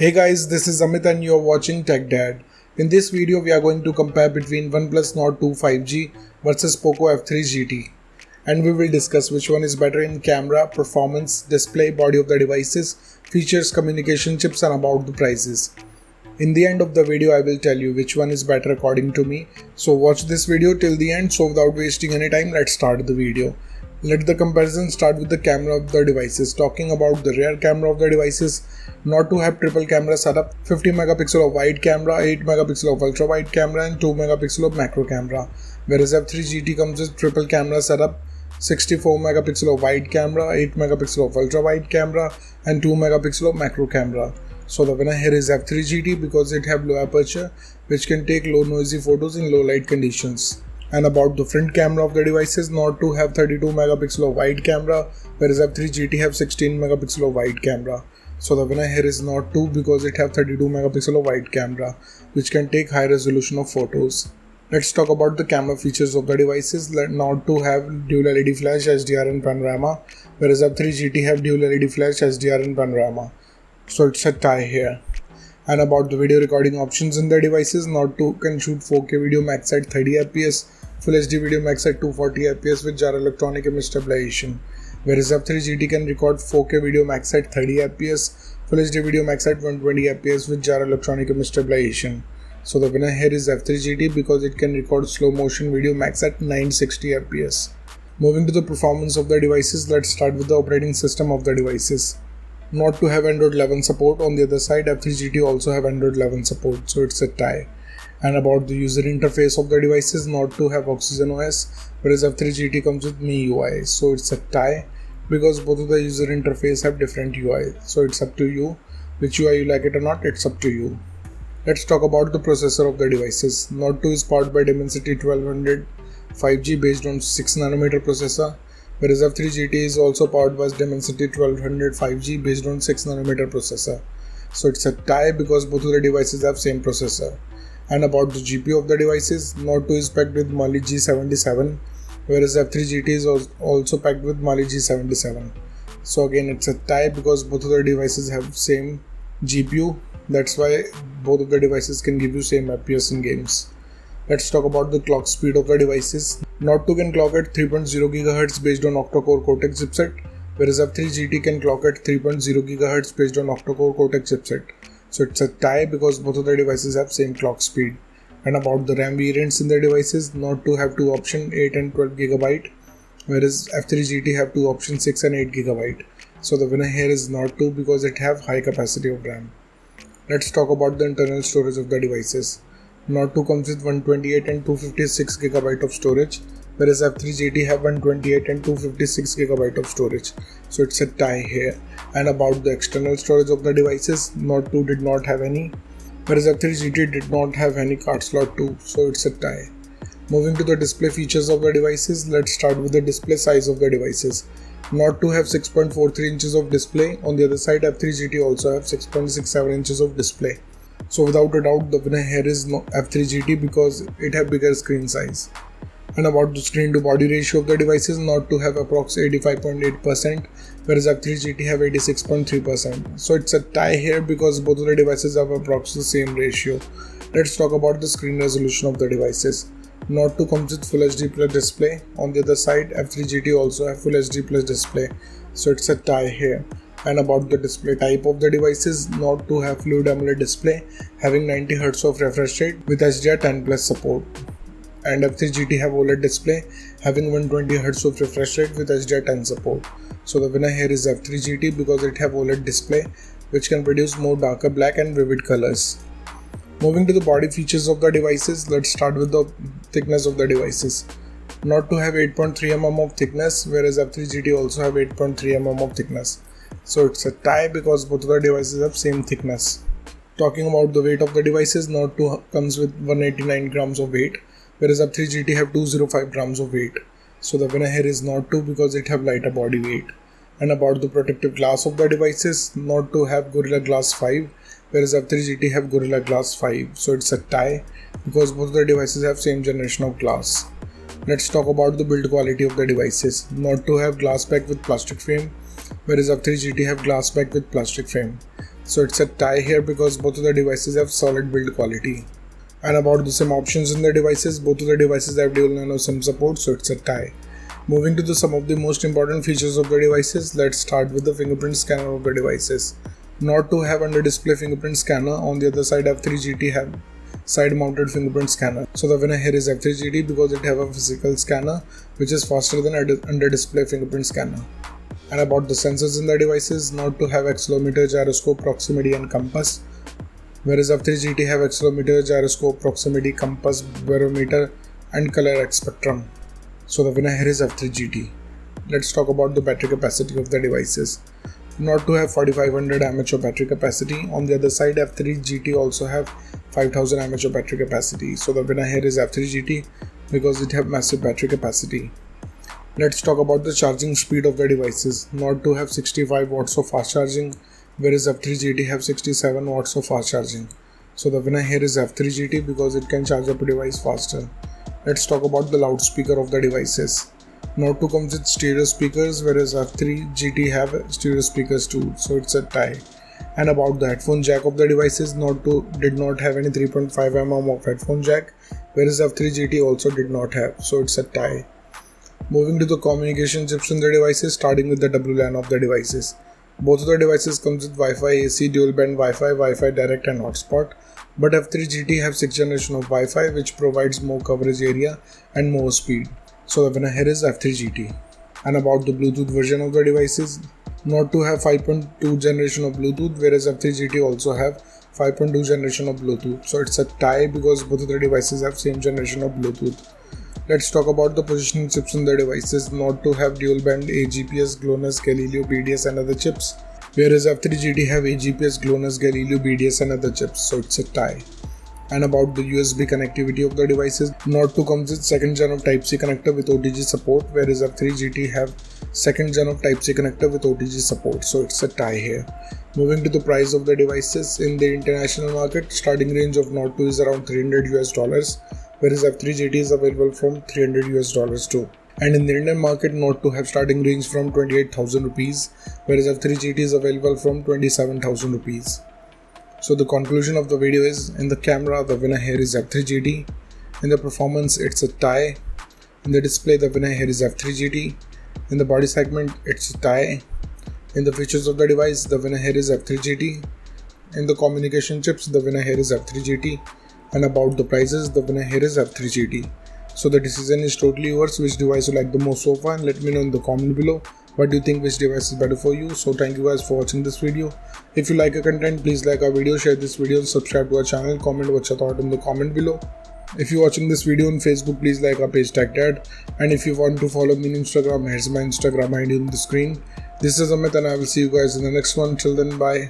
Hey guys, this is Amit and you are watching Tech Dad. In this video, we are going to compare between OnePlus Nord 2 5G versus Poco F3 GT. And we will discuss which one is better in camera, performance, display, body of the devices, features, communication chips and about the prices. In the end of the video, I will tell you which one is better according to me. So watch this video till the end. So without wasting any time, let's start the video. Let the comparison start with the camera of the devices. Talking about the rear camera of the devices, Nord 2 have triple camera setup, 50 megapixel of wide camera, 8 megapixel of ultra wide camera and 2 megapixel of macro camera. Whereas F3 GT comes with triple camera setup, 64 megapixel of wide camera, 8 megapixel of ultra wide camera and 2 megapixel of macro camera. So the winner here is F3 GT because it have low aperture which can take low noisy photos in low light conditions. And about the front camera of the devices, Nord 2 have 32 megapixel of wide camera, whereas F3 GT have 16 megapixel of wide camera. So the winner here is Nord 2 because it have 32 megapixel of wide camera, which can take high resolution of photos. Let's talk about the camera features of the devices. Nord 2 have dual LED flash, HDR and panorama, whereas F3 GT have dual LED flash, HDR and panorama. So it's a tie here. And about the video recording options in the devices, Nord 2 can shoot 4K video max at 30 fps, Full HD video max at 240 fps with gyro electronic image stabilization, whereas F3 GT can record 4K video max at 30 fps, Full HD video max at 120 fps with gyro electronic image stabilization. So the winner here is F3 GT because it can record slow motion video max at 960 fps. Moving to the performance of the devices, let's start with the operating system of the devices. Nord 2 have Android 11 support. On the other side, F3 GT also have Android 11 support, so it's a tie. And about the user interface of the devices, Nord 2 have Oxygen OS, whereas F3 GT comes with MIUI, so it's a tie because both of the user interface have different UI. So it's up to you, which UI you like it or not, it's up to you. Let's talk about the processor of the devices. Nord 2 is powered by Dimensity 1200 5G based on 6nm processor, whereas F3 GT is also powered by Dimensity 1200 5G based on 6nm processor. So it's a tie because both of the devices have same processor. And about the GPU of the devices, Nord 2 is packed with Mali G77, whereas F3 GT is also packed with Mali G77. So again it's a tie because both of the devices have same GPU. That's why both of the devices can give you same FPS in games. Let's talk about the clock speed of the devices. Nord 2 can clock at 3.0 GHz based on octa-core Cortex chipset, whereas F3 GT can clock at 3.0 GHz based on octa-core Cortex chipset. So it's a tie because both of the devices have same clock speed. And about the RAM variants in the devices, Nord 2 have two options, 8 and 12 GB, whereas F3 GT have two options, 6 and 8 GB. So the winner here is Nord 2 because it have high capacity of RAM. Let's talk about the internal storage of the devices. Nord 2 comes with 128 and 256 GB of storage, whereas F3 GT have 128 and 256 GB of storage. So it's a tie here. And about the external storage of the devices, Nord 2 did not have any, whereas F3 GT did not have any card slot 2. So it's a tie. Moving to the display features of the devices, let's start with the display size of the devices. Nord 2 have 6.43 inches of display. On the other side, F3 GT also have 6.67 inches of display. So without a doubt, the winner here is F3 GT because it have bigger screen size. And about the screen to body ratio of the devices, Nord 2 have approx 85.8%, whereas F3 GT have 86.3%. So it's a tie here because both of the devices have approx the same ratio. Let's talk about the screen resolution of the devices. Nord 2 comes with Full HD Plus display. On the other side, F3 GT also have Full HD Plus display. So it's a tie here. And about the display type of the devices, Nord 2 have Fluid AMOLED display having 90Hz of refresh rate with HDR10 Plus support. And F3 GT have OLED display having 120Hz of refresh rate with HDR10 support. So the winner here is F3 GT because it have OLED display which can produce more darker black and vivid colors. Moving to the body features of the devices, let's start with the thickness of the devices. Nord 2 have 8.3 mm of thickness, whereas F3 GT also have 8.3 mm of thickness. So it's a tie because both of the devices have same thickness. Talking about the weight of the devices, Nord 2 comes with 189 grams of weight, whereas F3 GT have 205 grams of weight. So the winner here is Nord 2 because it have lighter body weight. And about the protective glass of the devices, Nord 2 have Gorilla Glass 5, whereas F3 GT have Gorilla Glass 5. So it's a tie because both the devices have same generation of glass. Let's talk about the build quality of the devices. Nord 2 have glass back with plastic frame, whereas F3 GT have glass back with plastic frame. So it's a tie here because both of the devices have solid build quality. And about the SIM options in the devices, both of the devices have dual nano SIM support, so it's a tie. Moving to some of the most important features of the devices, let's start with the fingerprint scanner of the devices. Nord 2 have under display fingerprint scanner, on the other side F3 GT have side mounted fingerprint scanner. So the winner here is F3 GT because it have a physical scanner which is faster than under display fingerprint scanner. And about the sensors in the devices, Nord 2 have accelerometer, gyroscope, proximity and compass, whereas F3 GT have accelerometer, gyroscope, proximity, compass, barometer and color X spectrum. So the winner here is F3 GT. Let's talk about the battery capacity of the devices. Nord 2 have 4500 mAh of battery capacity. On the other side, F3 GT also have 5000 mAh of battery capacity. So the winner here is F3 GT because it have massive battery capacity. Let's talk about the charging speed of the devices. Nord 2 have 65 watts of fast charging, whereas F3 GT have 67 watts of fast charging. So the winner here is F3 GT because it can charge up a device faster. Let's talk about the loudspeaker of the devices. Nord 2 comes with stereo speakers, whereas F3 GT have stereo speakers too, so it's a tie. And about the headphone jack of the devices, Nord 2 did not have any 3.5mm of headphone jack, whereas F3 GT also did not have, so it's a tie. Moving to the communication chips in the devices, starting with the WLAN of the devices. Both of the devices comes with Wi-Fi AC, dual band Wi-Fi, Wi-Fi direct and hotspot. But F3 GT have 6th generation of Wi-Fi which provides more coverage area and more speed. So the winner here is F3 GT. And about the Bluetooth version of the devices, Nord 2 have 5.2 generation of Bluetooth, whereas F3 GT also have 5.2 generation of Bluetooth. So it's a tie because both of the devices have same generation of Bluetooth. Let's talk about the positioning chips in the devices. Nord 2 have dual band AGPS, GLONASS, Galileo, BDS and other chips, whereas F3 GT have AGPS, GLONASS, Galileo, BDS and other chips, so it's a tie. And about the USB connectivity of the devices, Nord 2 comes with 2nd gen of Type-C connector with OTG support, whereas F3 GT have 2nd gen of Type-C connector with OTG support, so it's a tie here. Moving to the price of the devices, in the international market, starting range of Nord 2 is around $300, whereas F3 GT is available from $300 too. And in the Indian market, Nord 2 have starting range from 28,000 rupees, whereas F3 GT is available from 27,000 rupees. So the conclusion of the video is, in the camera, the winner here is F3 GT. In the performance, it's a tie. In the display, the winner here is F3 GT. In the body segment, it's a tie. In the features of the device, the winner here is F3 GT. In the communication chips, the winner here is F3 GT. And about the prices, the winner here is F3 GT. So the decision is totally yours, which device you like the most so far, and let me know in the comment below what do you think, which device is better for you. So thank you guys for watching this video. If you like our content, please like our video, share this video and subscribe to our channel. Comment what you thought in the comment below. If you're watching this video on Facebook, please like our page TechDad. And if you want to follow me on Instagram, here's my Instagram ID on the screen. This is Amit and I will see you guys in the next one. Till then, bye.